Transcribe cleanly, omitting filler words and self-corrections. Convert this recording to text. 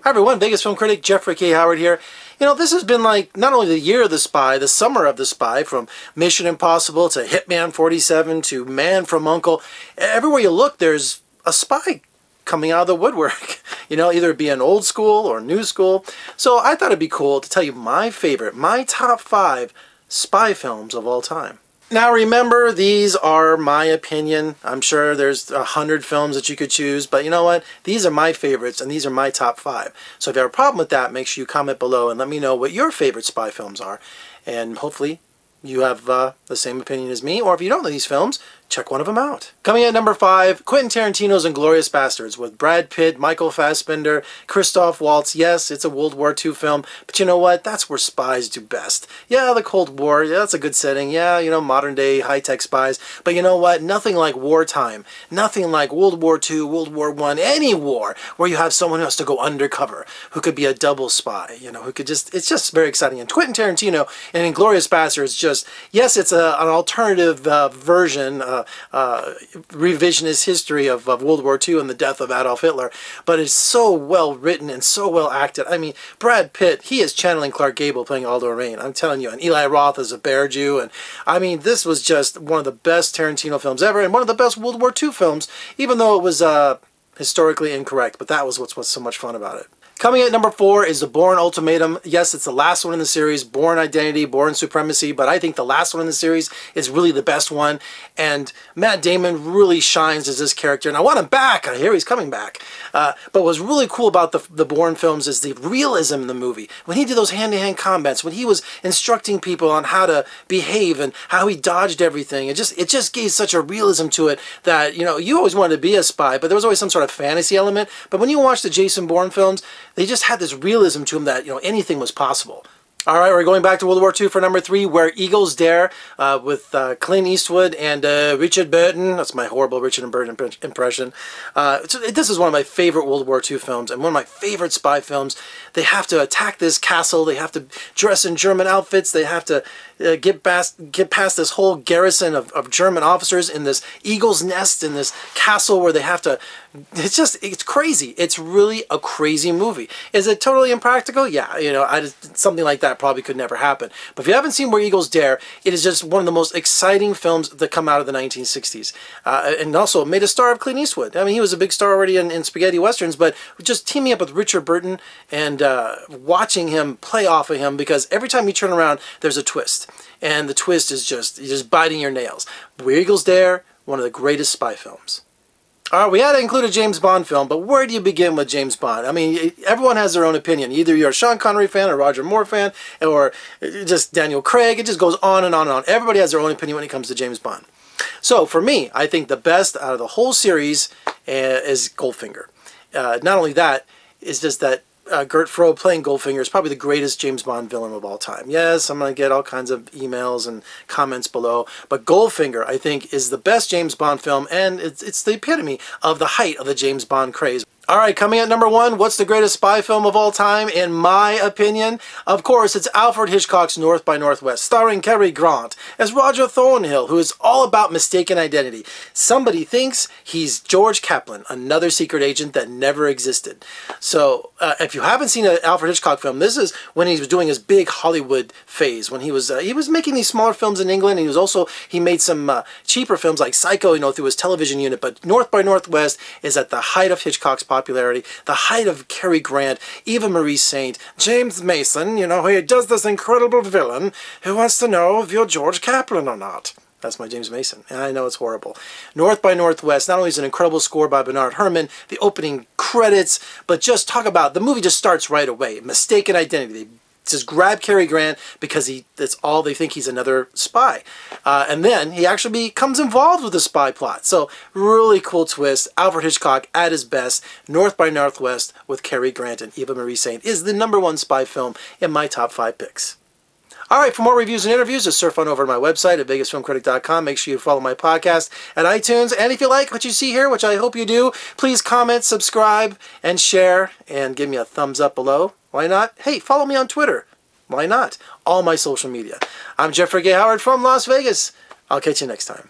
Hi everyone, Vegas Film Critic Jeffrey K. Howard here. You know, this has been like not only the year of the spy, the summer of the spy, from Mission Impossible to Hitman 47 to Man from U.N.C.L.E. Everywhere you look, there's a spy coming out of the woodwork. You know, either it be an old school or new school. So I thought it'd be cool to tell you my favorite, my top 5 spy films of all time. Now remember, these are my opinion. I'm sure there's 100 films that you could choose, but you know what? These are my favorites, and these are my top 5. So if you have a problem with that, make sure you comment below and let me know what your favorite spy films are. And hopefully you have the same opinion as me, or if you don't know these films, check one of them out. Coming at number 5, Quentin Tarantino's Inglorious Basterds with Brad Pitt, Michael Fassbender, Christoph Waltz. Yes, it's a World War II film, but you know what? That's where spies do best. Yeah, the Cold War, yeah, that's a good setting. Yeah, you know, modern day high-tech spies. But you know what? Nothing like wartime. Nothing like World War II, World War I, any war where you have someone who has to go undercover, who could be a double spy, you know, who could just, it's just very exciting. And Quentin Tarantino in Inglorious Basterds just, yes, it's an alternative version, revisionist history of World War II and the death of Adolf Hitler, but it's so well written and so well acted. I mean, Brad Pitt, he is channeling Clark Gable playing Aldo Raine, I'm telling you, and Eli Roth as a Bear Jew, and I mean, this was just one of the best Tarantino films ever, and one of the best World War II films, even though it was historically incorrect, but that was what's so much fun about it. Coming at number 4 is the Bourne Ultimatum. Yes, it's the last one in the series, Bourne Identity, Bourne Supremacy, but I think the last one in the series is really the best one, and Matt Damon really shines as this character, and I want him back. I hear he's coming back. But what's really cool about the Bourne films is the realism in the movie. When he did those hand-to-hand combats, when he was instructing people on how to behave and how he dodged everything, it just gave such a realism to it that, you know, you always wanted to be a spy, but there was always some sort of fantasy element. But when you watch the Jason Bourne films, they just had this realism to them that, you know, anything was possible. All right, we're going back to World War II for number 3, Where Eagles Dare, with Clint Eastwood and Richard Burton. That's my horrible Richard Burton impression. This is one of my favorite World War II films and one of my favorite spy films. They have to attack this castle. They have to dress in German outfits. They have to get past this whole garrison of German officers in this eagle's nest in this castle where they have to... It's crazy. It's really a crazy movie. Is it totally impractical? Yeah, you know, something like that probably could never happen. But if you haven't seen Where Eagles Dare, it is just one of the most exciting films that come out of the 1960s. And also made a star of Clint Eastwood. I mean, he was a big star already in spaghetti westerns, but just teaming up with Richard Burton and watching him play off of him, because every time you turn around, there's a twist. And the twist is just biting your nails. Where Eagles Dare, one of the greatest spy films. All right, we had to include a James Bond film, but where do you begin with James Bond? I mean, everyone has their own opinion. Either you're a Sean Connery fan, or Roger Moore fan, or just Daniel Craig. It just goes on and on and on. Everybody has their own opinion when it comes to James Bond. So for me, I think the best out of the whole series is Goldfinger. Not only that, it's just that Gert Frobe playing Goldfinger is probably the greatest James Bond villain of all time. Yes, I'm going to get all kinds of emails and comments below, but Goldfinger, I think, is the best James Bond film, and it's the epitome of the height of the James Bond craze. All right, coming at number 1, what's the greatest spy film of all time, in my opinion? Of course, it's Alfred Hitchcock's North by Northwest, starring Cary Grant as Roger Thornhill, who is all about mistaken identity. Somebody thinks he's George Kaplan, another secret agent that never existed. So, if you haven't seen an Alfred Hitchcock film, this is when he was doing his big Hollywood phase, when he was making these smaller films in England, and he made some cheaper films like Psycho, you know, through his television unit. But North by Northwest is at the height of Hitchcock's popularity, the height of Cary Grant, Eva Marie Saint, James Mason, you know, he does this incredible villain who wants to know if you're George Kaplan or not. That's my James Mason, and I know it's horrible. North by Northwest not only is an incredible score by Bernard Herrmann, the opening credits, but just talk about, the movie just starts right away. Mistaken identity. They just grab Cary Grant because that's all they think, he's another spy. And then he actually becomes involved with the spy plot. So really cool twist. Alfred Hitchcock at his best. North by Northwest with Cary Grant and Eva Marie Saint is the #1 spy film in my top 5 picks. All right, for more reviews and interviews, just surf on over to my website at vegasfilmcritic.com. Make sure you follow my podcast at iTunes. And if you like what you see here, which I hope you do, please comment, subscribe, and share, and give me a thumbs up below. Why not? Hey, follow me on Twitter. Why not? All my social media. I'm Jeffrey K. Howard from Las Vegas. I'll catch you next time.